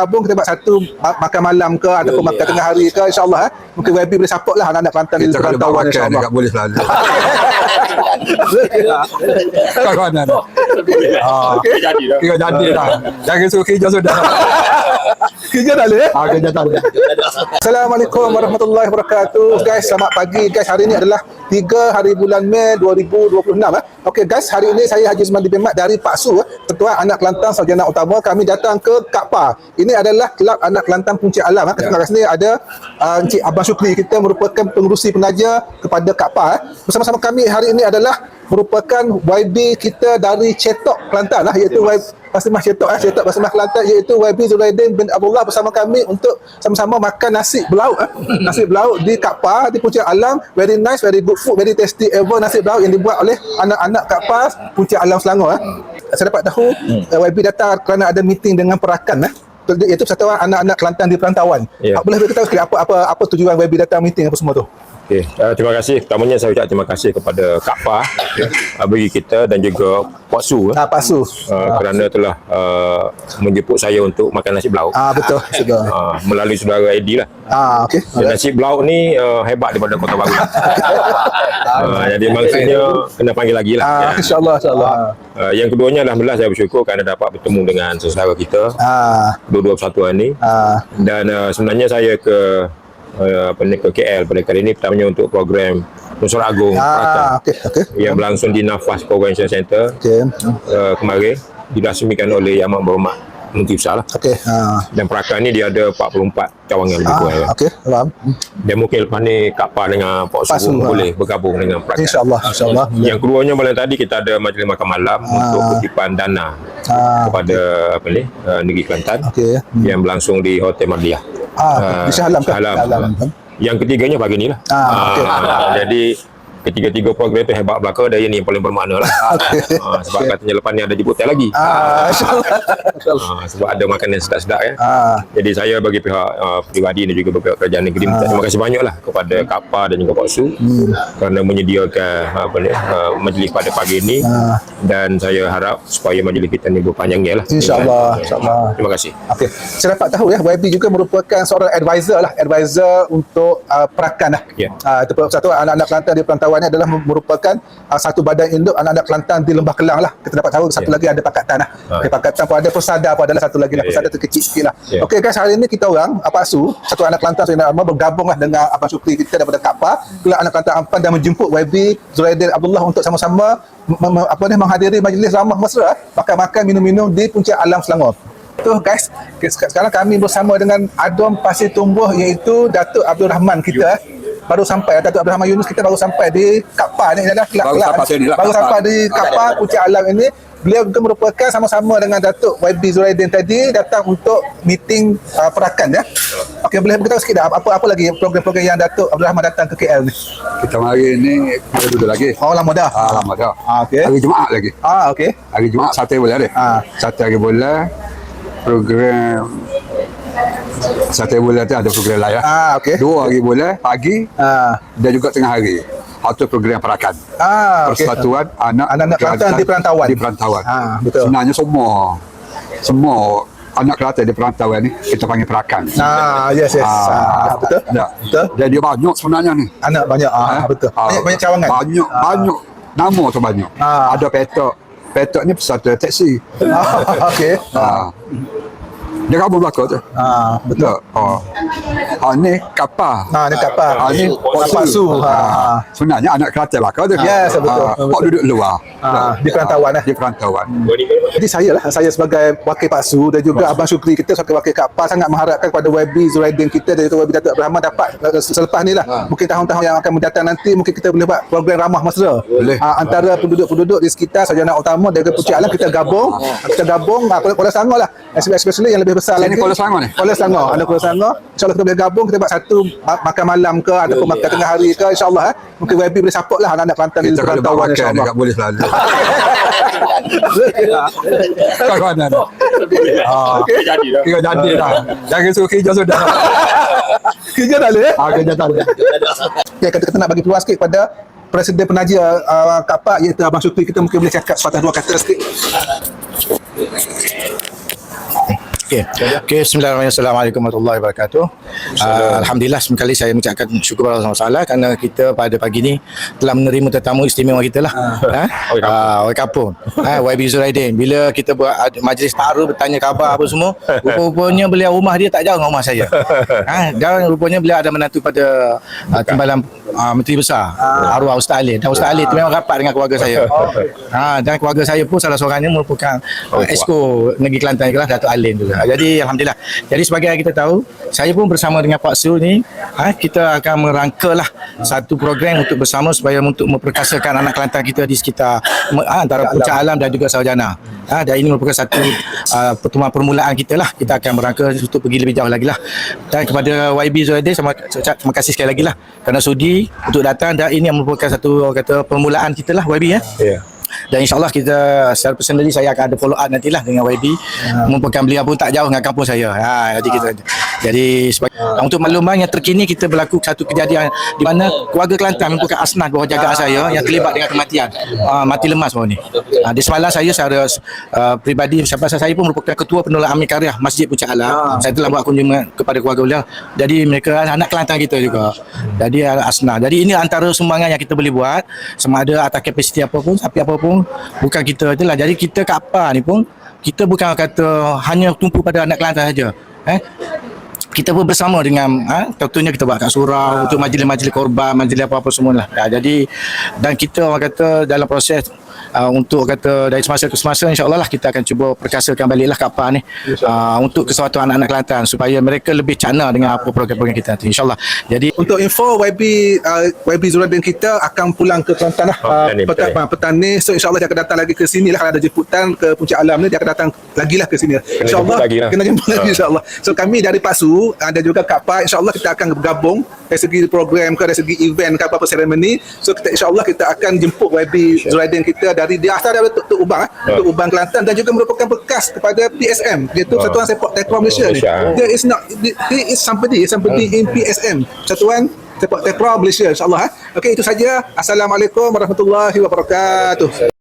Gabung kita buat satu makan malam ke ataupun makan tengah hari ke, insyaAllah mungkin YB boleh support lah anak-anak Kelantan di perantauan, insyaAllah. Tak boleh selalu. Kawan-kawan. Kira jadi dah. Jangan suruh kerja sudah. Kerja dah boleh. Kerja tak boleh. Assalamualaikum warahmatullahi wabarakatuh. Guys, selamat pagi. Guys, hari ini adalah 3 hari bulan Mei 2026. Okey guys, hari ini saya Haji Ismandi bin Mat dari Pak Su, Ketua Anak Kelantan Sarjana Utama. Kami datang ke Kak Pa. Ini adalah Kelab Anak Kelantan Puncak Alam. Kat sini ada Encik Abang Syukri, kita merupakan pengurusi penaja kepada Kak Pa. Bersama-sama kami hari ini adalah merupakan YB kita dari Chetok Kelantan iaitu Basimah Chetok Basimah Kelantan, iaitu YB Zuraidin bin Abdullah bersama kami untuk sama-sama makan nasi belauk nasi belauk di Kak Pa di Puncak Alam. Very nice, very good food, very tasty ever nasi belauk yang dibuat oleh anak-anak Kak Pa Puncak Alam Selangor. Saya dapat tahu YB datang kerana ada meeting dengan perakan iaitu Persatuan Anak-anak Kelantan di Perantauan. Boleh beritahu sikit apa tujuan YB datang meeting apa semua tu? Okay. Terima kasih. Pertamanya saya ucap terima kasih kepada Kak Pa bagi kita dan juga Pak Su Pak Su kerana telah menjemput saya untuk makan nasi belauk. Betul. Melalui saudara Edi lah. Okey. Nasi belauk ni hebat daripada Kota Baru. Jadi maksudnya kena panggil lagi lah. InsyaAllah. Yang keduanya alhamdulillah saya bersyukur kerana dapat bertemu dengan saudara kita dua-dua persatuan ni. Dan sebenarnya saya ke KL pada kali ini pertamanya untuk program Nusa Agung yang berlangsung di Nafas Convention Center kemarin, dirasmikan oleh Yang Amat Berhormat Menteri Besar lah. Dan perakan ni dia ada 44 cawangan lebih kurang. Dan mungkin lepas ni Kak Pa dengan Pak Su boleh bergabung dengan perakan. InsyaAllah. Yang keduanya malam tadi kita ada majlis makan malam untuk kutipan dana kepada negeri Kelantan yang berlangsung di Hotel Mardiah. Di Shah Alam. Yang ketiganya pagi ni lah. Jadi ketiga-tiga program tu hebat belaka, dan yang paling bermakna lah. Sebab katanya lepas ni ada jemput hotel lagi. Sebab ada makanan sedap-sedap kan. Jadi saya bagi pihak peribadi dan juga pihak kerajaan negeri terima kasih banyak lah kepada Kak Pa dan juga Pak Su kerana menyediakan majlis pada pagi ini, dan saya harap supaya majlis kita ni berpanjangnya lah. InsyaAllah. Terima kasih. Saya dapat tahu YB juga merupakan seorang advisor untuk perakan itu Persatuan Anak-anak Kelantan di Perantauan ini adalah merupakan satu badan induk anak-anak Kelantan di Lembah Kelang lah. Kita dapat tahu satu lagi ada Pakatan lah. Pakatan pun ada, Persada pun adalah satu lagi lah. Persada tu kecil sikit lah. Okey guys, hari ini kita orang Pak Su, Satu Anak Kelantan Sarjana Utama, bergabung lah dengan Abang Syukri kita daripada Kak Pa, Kelab Anak Kelantan Ampan, dan menjemput YB Zuraidin Abdullah untuk sama-sama menghadiri majlis ramah mesra makan-makan minum-minum di Puncak Alam Selangor. Tu guys, sekarang kami bersama dengan Adom Pasir Tumbuh, iaitu Datuk Abdul Rahman kita baru sampai. Datuk Abdul Rahman Yunus kita baru sampai di Kak Pa ni adalah baru sampai di Kak Pa Puncak Alam ini. Beliau juga merupakan sama-sama dengan Datuk YB Zuraidin tadi datang untuk meeting perakan Okey, boleh beritahu sikit apa lagi program-program yang Datuk Abdul Rahman datang ke KL ni? Kita hari ni kita duduk lagi. Lama dah. Lama dah. Okey. Hari Jumaat lagi. Okey. Hari Jumaat 1 bulan deh. 1 hari bulan program 1 bulan tu ada program lain. 2 hari bulan pagi dan juga tengah hari. Atau program perakan. Persatuan Anak Kelantan di Perantauan. Betul. Sebenarnya semua anak Kelantan di perantauan ni kita panggil perakan. Yes. Betul. Dan dia banyak sebenarnya ni. Anak banyak. Betul. Banyak cawangan. Banyak. Nama tu banyak. Ada petok ni persatuan taksi. Okey. Dia kabur belakang tu. Betul. Ni Kak Pa. Ni Kak Pa. Ni Pak Su. Sebenarnya anak Kelantan belakang tu. Yes, betul. Pak duduk luar. Di perantauan Di perantauan. Jadi saya sebagai wakil Pak Su dan juga Abang Syukri kita sebagai wakil Kak Pa sangat mengharapkan kepada YB Zuraidin kita dan YB Datuk Abdul Rahman dapat selepas ni lah, mungkin tahun-tahun yang akan mendatang nanti, mungkin kita boleh buat program ramah mesra antara penduduk-penduduk di sekitar Sarjana Utama dan Puncak Alam. Kita gabung Kuala Selangor lah, especially yang lebih besar lagi. Kuala Selangor ni. Kuala Selangor. InsyaAllah kita boleh gabung, kita buat satu makan malam ke ataupun makan tengah hari ke, insyaAllah mungkin YB boleh support lah anak-anak Kelantan di Perantauan, insyaAllah. Tak boleh selalu. Kawan-kawan. Kira jadi dah. Jangan suruh kerja sudah. Kerja dah boleh? Kerja tak boleh. Kita nak bagi peluang sikit pada Presiden Penaja Kak Pa, iaitu Abang Syukri kita, mungkin boleh cakap sepatah dua kata sikit. Okey, bismillahirrahmanirrahim. Assalamualaikum warahmatullahi wabarakatuh. Alhamdulillah sekali saya mengucapkan syukur kepada Allah kerana kita pada pagi ni telah menerima tetamu istimewa kita lah. Orang kampung. YB Zuraidin. Bila kita buat majlis taruh bertanya khabar apa semua, rupanya beliau rumah dia tak jauh dengan rumah saya. Dan rupanya beliau ada menantu pada timbalan Menteri Besar arwah Ustaz Ali. Dan Ustaz Ali tu memang rapat dengan keluarga saya. Dan keluarga saya pun salah seorangnya merupakan Exco Negeri Kelantan itulah Datuk Alin juga. Jadi alhamdulillah. Jadi sebagai yang kita tahu, saya pun bersama dengan Pak Su ni, kita akan merangkalah satu program untuk bersama supaya untuk memperkasakan anak Kelantan kita di sekitar antara Puncak Alam dan juga Sarjana. Dan ini merupakan satu pertemuan permulaan kita lah. Kita akan merangka untuk pergi lebih jauh lagi lah. Dan kepada YB Zuraidin, terima kasih sekali lagi lah kerana sudi untuk datang, dan ini merupakan satu kata permulaan kita lah YB ya. Dan insyaAllah kita secara personally saya akan ada follow up nantilah dengan YB. Merupakan beliau pun tak jauh dengan kampung saya. Jadi untuk makluman yang terkini, kita berlaku satu kejadian di mana keluarga Kelantan merupakan asnaf bawah jagaan saya yang terlibat dengan kematian. Mati lemas bawah ni. Di semalam saya secara peribadi, saya pun merupakan ketua penolak Amir Karyah Masjid Puncak Alam. Saya telah buat kunjungan kepada keluarga beliau. Jadi mereka anak Kelantan kita juga. Jadi asnaf. Jadi ini antara sumbangan yang kita boleh buat, sama ada atas kapasiti apapun, tapi apapun bukan kita je lah. Jadi kita kat apa ni pun, kita bukan kata hanya tumpu pada anak Kelantan saja. Kita pun bersama dengan tentunya kita buat kat surau untuk majlis-majlis korban, majlis apa-apa semualah. Jadi dan kita orang kata dalam proses untuk kata dari semasa ke semasa, insyaAllah lah kita akan cuba perkasakan baliklah kapal ni untuk keselamatan anak-anak Kelantan supaya mereka lebih cana dengan apa program-program kita nanti, insyaAllah. Jadi untuk info, YB Zuraidin kita akan pulang ke Kelantan lah petang ni. So insyaAllah dia akan datang lagi ke sini lah. Kalau ada jemputan ke Puncak Alam ni, dia akan datang lagi lah ke sini. InsyaAllah kena jemput lagi, insyaAllah. So kami dari Pak Su dan juga Kak Pak, insyaAllah kita akan bergabung dari segi program ke, dari segi event ke, apa-apa seremoni. So kita insyaAllah kita akan jemput YB Zuraidin kita dari dia asal dari Tuk Ubang, Tuk Ubang Kelantan, dan juga merupakan bekas kepada PSM, iaitu Satuan Sepak Takraw Malaysia ni. He is somebody in PSM, Satuan Sepak Takraw Malaysia, insyaAllah. Okey, itu saja. Assalamualaikum warahmatullahi wabarakatuh.